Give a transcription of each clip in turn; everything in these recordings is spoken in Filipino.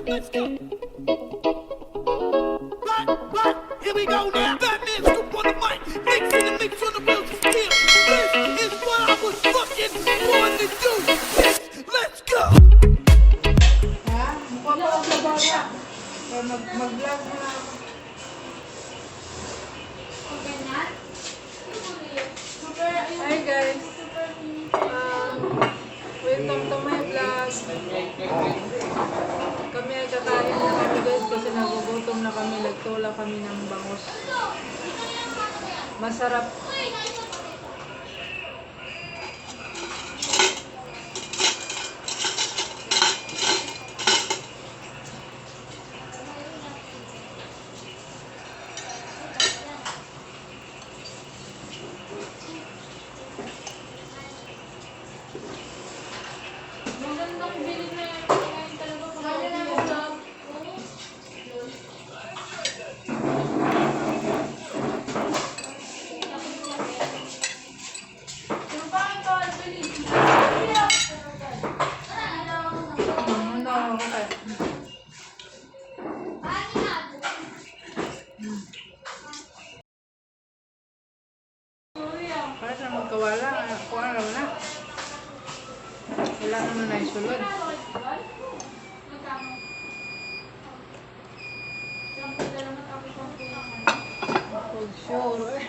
Let's go. Right, here we go now. Batman scoop on the mic, mix in the mix on the wheels of steel. This is what I was fucking born to do. Let's go. Ha? Mukha pa ako sa bata. Mag-vlog na ako. Hi guys. Welcome to my vlog. Kami ay kakain na kami guys kasi nagugutom na kami. Nagtula kami ng bangus. Masarap. Magandang bilhin na yan. Ngayon talaga kumakain. Yung bakit ka bilhin? Ano ako kaya? Para sa magkawala, ako alam na. Wala naman na isulod. For sure eh.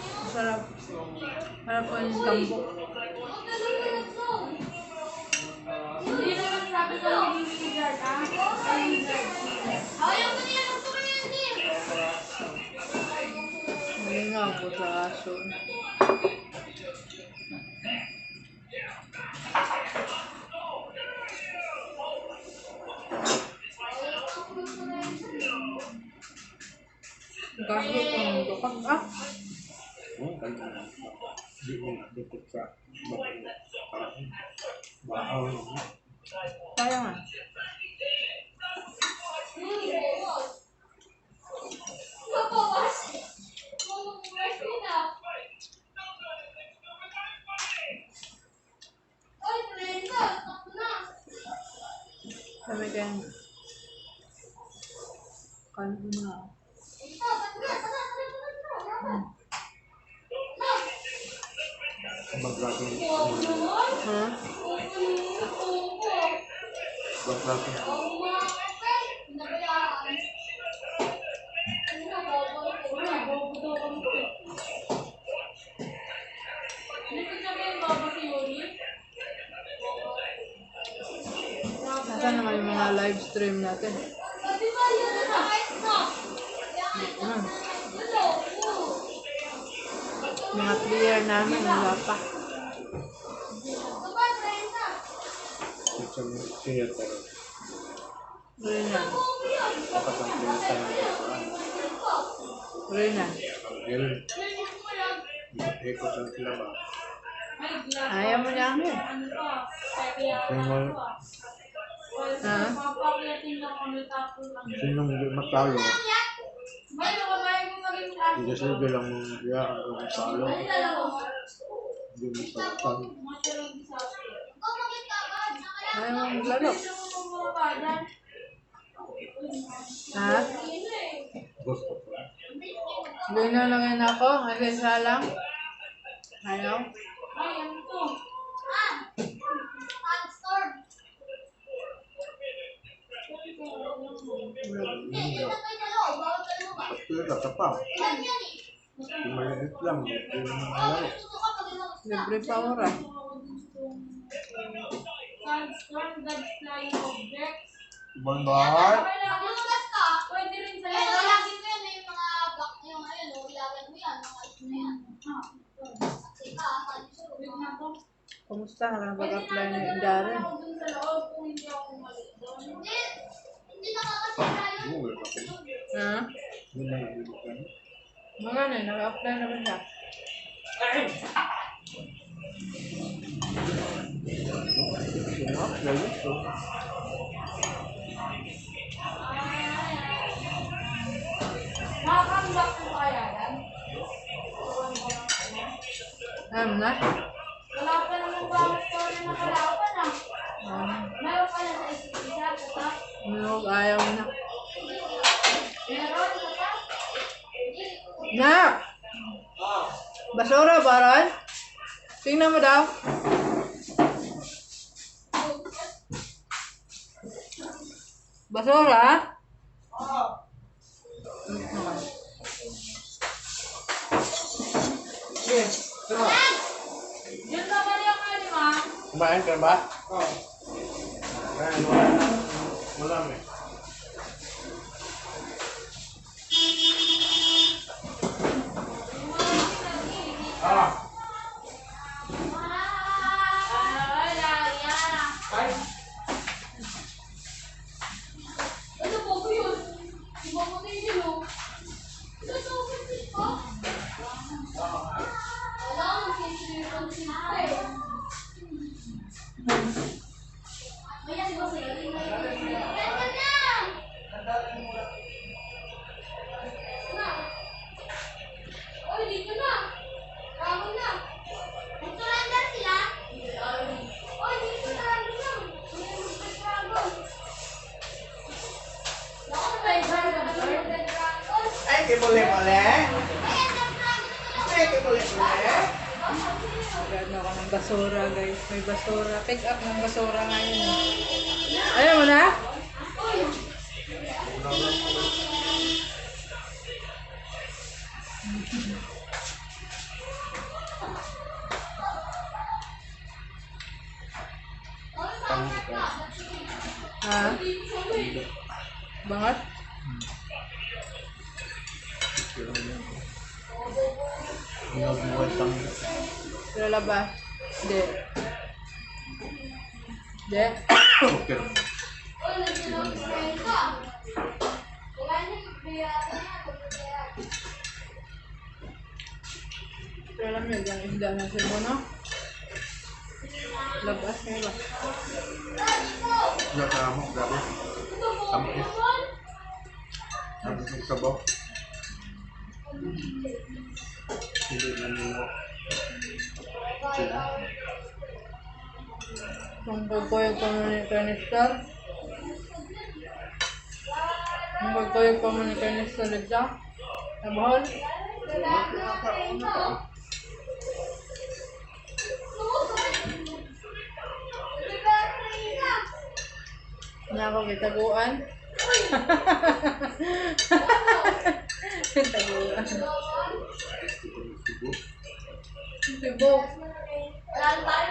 Ako sarap. Sarap po yung tambok. Hindi naman sabi ko maging sigar, ha? Ayaw mo niya, gusto ko yan, Tim! Hindi nga ako sa aso. Gago ko ng dukat ah. Di mo dukot sa baaw. Kaya nga. Sabi kayo. Kano na. Bagrating. Ha? Bagrating. Nasaan naman yung mga live stream natin? Mga clear namin, wala pa. Sa theater. Renan. Dapat ang theater ng restaurant. Renan. Angel. Ikot ang sila ba? Ayaw mo niya amin. Ha? Sinong hindi matalo? Hindi silbi lang mong iya ang matalo. Hindi masaratan. Ayaw mo maglaro. Ha? Gusto ko. Gano'n lang yun ako. Ang isa lang. Ayaw. Pagpira ka pa. Maliit lang. Hindi naman malaro. Libre pa oras. Ibang bahay. Pwede rin sa Ilagay mo yan, mga ito na yan. Kasi ka, Kumusta ka na mag-apply na yung Darren? Dun sa loob kung hindi ako umalis doon. Wala ako. Ha? Yun lang ang bilugan. Mga na, nag-apply na ba siya? Sumak, lalo to. Nakakambak ko kaya yan? Alam na? Wala pa naman bawat story na kalaban ah. Um, Meron pa na sa isa, sa no, ayaw mo na. meron, sa Nak! Basura, Baron? Tingnan mo daw. Basura? Sige, pero. Yun naman yung ano, ma. Kumain ka ba? Oo. Kumain, wala na. Wala eh. Ah! Ano po ba yun? Imamatay niyo, no? Ito, ito, wala akong kinsipan sila eh. Kaya di ba sa'yo? Ganda na! Na! Oy, dito na! Ramon na! Nag-surrender sila? Oy, dito na! Ramon na! May mag-dragon! Ako na ba yung dragon? Ay, kibuli-buli! Ayan, dragon! Ay, kibuli-buli! Gano ako ng basura, guys. May basura. Pick up ng basura ngayon. Ayaw mo na? Ha? Bangat? Nabuhay kang Kilala ba? Hindi. Hindi? okay. Kilala mo yung isda ng Cebu, no? Labas kayo ba? Wala ka mo, grabe. Tampis. Tampis ng sabaw. Hindi na nilo. Sila. Kung pagkoyog pa mo ni Kanistar. Kung pagkoyog pa mo ni Kanistar nagsa. Nabahol. Niya ako kitaguan. Kitaguan. Sibo. Cebu.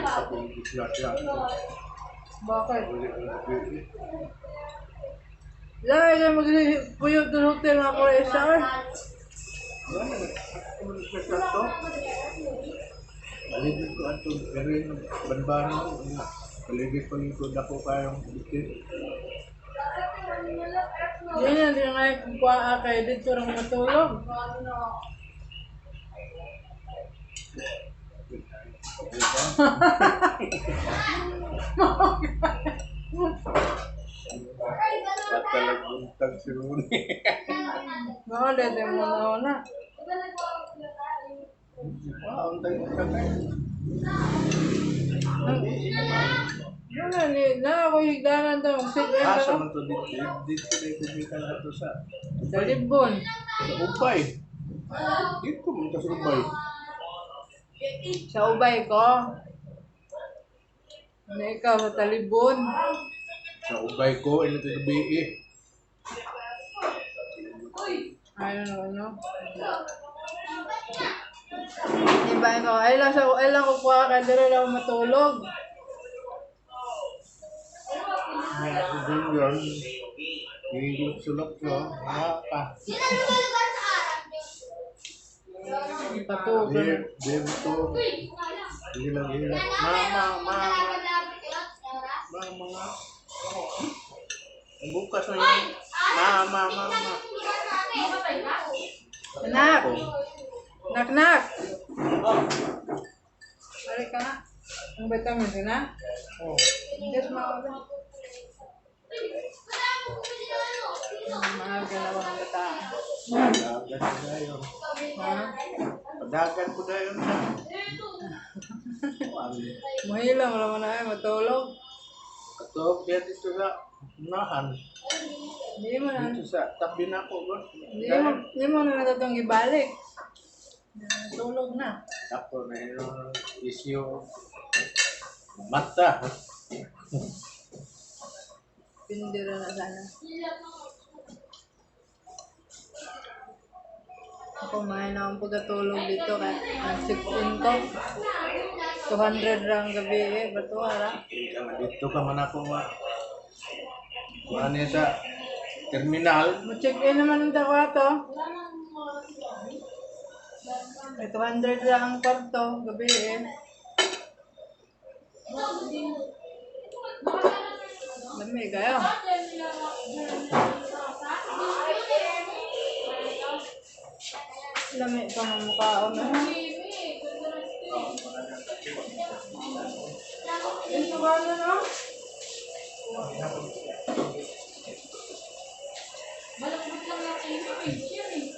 Tapos islas lang. Bakit? Uli ko na pwede. Lagi na mag-puyot ng hotel nga ko SR. Wala na. Ako nagsasak to. Paligid ko ato. Pero yung banbano. Paligid ko yung kuda ko kayong bitin. Yan yan, yung nga yung kumpaa kayo dito lang matulog. At talaguntag si Rune. Maulit yung muna na. Untag ka tayo. Wala ni, na ako higdanan daw. Sit in Asa ka man to dito. Dito na ikubitan na to sa sa Libon. sa Ubay. Dito mo sa Ubay. Sa ubay ko. Na ikaw sa Talibon. Sa Ubay ko, ino to gabi eh. Ayun ano. Diba ikaw, ay lang kukuha ka, dito lang matulog. Kaya si Junior, hihilok-sulok ko, pa. Patugan. Di mo to, Hilang. Mama nga. Bukas na yun. Mama. Anak! Nak! Balik ka nga. Ang vitamin ka na? Oh. Yes, maaga. Maaga na mga bata. Padagan ko na yun. Ha? Padagan ko na yun na. Mahilang naman na matulog. Ito, kaya dito sa unahan. Hindi mo na. Dito sa tabi na ko. Hindi mo na natatong ibalik. Tulog na. Ako na yun. Isyo. Mata. Pindira na sana. Ako may na akong pagkatulog dito kaya ang 16 ko. 200 lang gabi eh. Bato harap. Dito ka man ako ano sa terminal. Ma-check in naman ang dakwato. May 200 lang ang kwarto gabi eh. Dami kayo. Dami ka ng mukha o na. Ito ba na no? Malapit lang natin yung picture eh.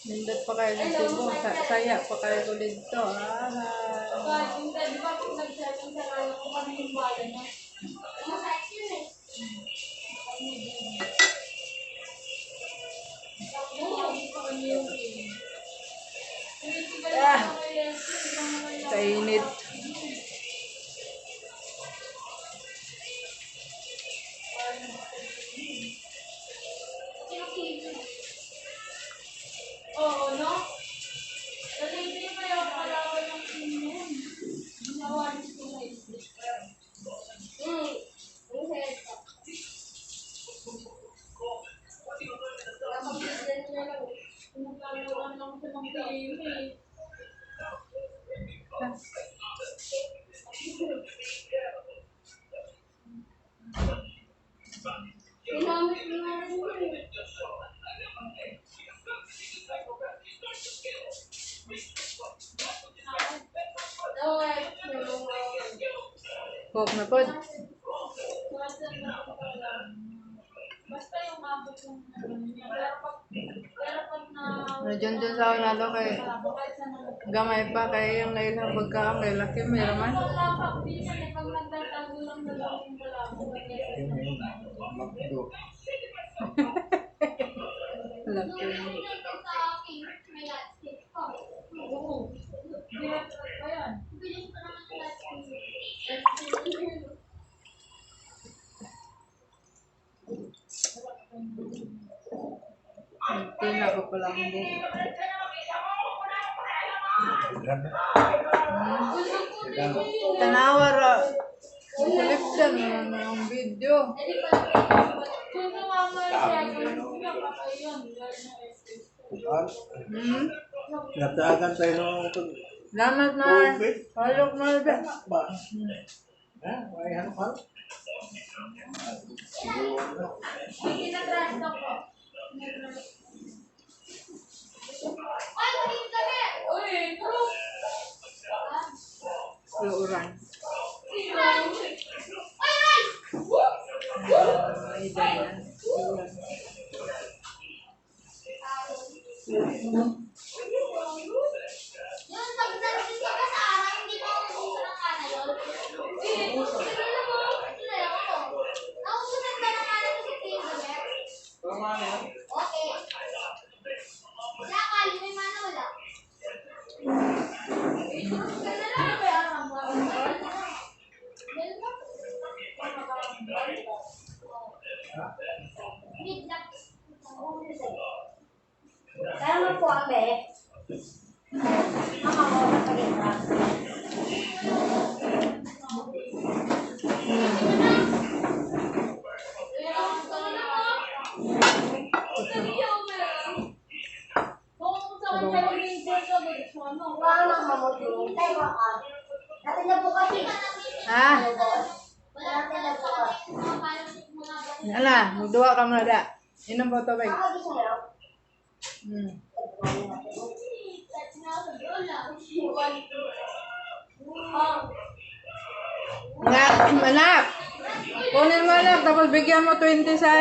Nindot pa kayo ng Cebu. Saya pa kayo ulit dito. Kahit yung di ba kung nag-setting sa kanya kung kami yung bayan niya. Ang sexy yun eh. Hindi pa kami yung game. Kainit. Oo, no? Kasi hindi pa yung kalawan ng pinyon. Nawalis ko na isip. Pinaglaluan lang sa mga game eh. Pinamit mo na rin yun eh. Coke na po. Basta yung mabot yung niya. Pero pag na... Diyan sa unalo kay gamay pa kay yung nailang pagkaang kay laki may raman. Wala pa, pinsan eh. Pag nagtatago lang na lang yung malabo. Magdo. Laki. Oo. Direct pa yan. Tina ko pala ang buhok. Tanawar. Silip dyan yung video. Kung namama siya, kung nakapay yun. Natagan tayo ng Salamat na. Halok mo na ba? ba? Ha? May hanap? Hindi na trash talk ko. Ay, maling kami! Uy, bro! Luuran. Ay, ay! Ay, dahil. Luuran. Yung pagdating ka sa araw, hindi mo ako gusto ng ana yun. Eh, pero alam mo, ito na lang ako. Ako gusto ng ana ko sa Tinder. Okay. Wala kali, may mana wala. Ganda lang ba yung aram mo? Meron ba? Midnight. Kaya mo po ang be. Mama mo na pagkita. Pero gusto ko na mo. Natin na po kasi. Ha? Natin na po kasi. Ala, magduwa ka muna da. Inom po tubig. Gusto mo lang? Hmm. Anak, anak. Kunin mo anak, tapos bigyan mo 20 sa...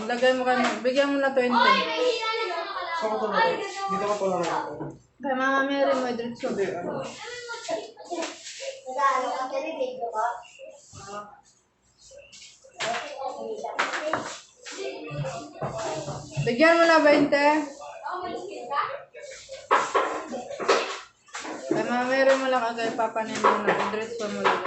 Lagay mo kayo, bigyan mo na 20. Saan ko ito na? Dito ka pala na. Kay Mama Mary, may diretso. Nag-ano ka tinitig ko ba? Bigyan mo na 20. Kay Mama Mary mo lang kay Papa Nino na. Diretso mo lang.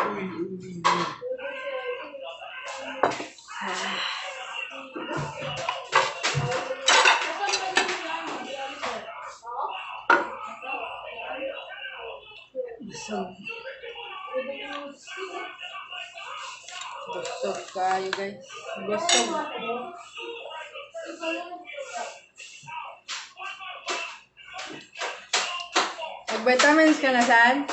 Busog. Busog kayo guys. Busog. Mag-vitamins ka na, San?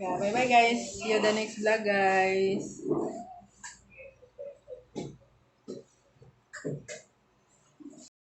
Yeah, bye-bye guys. See you the next vlog guys.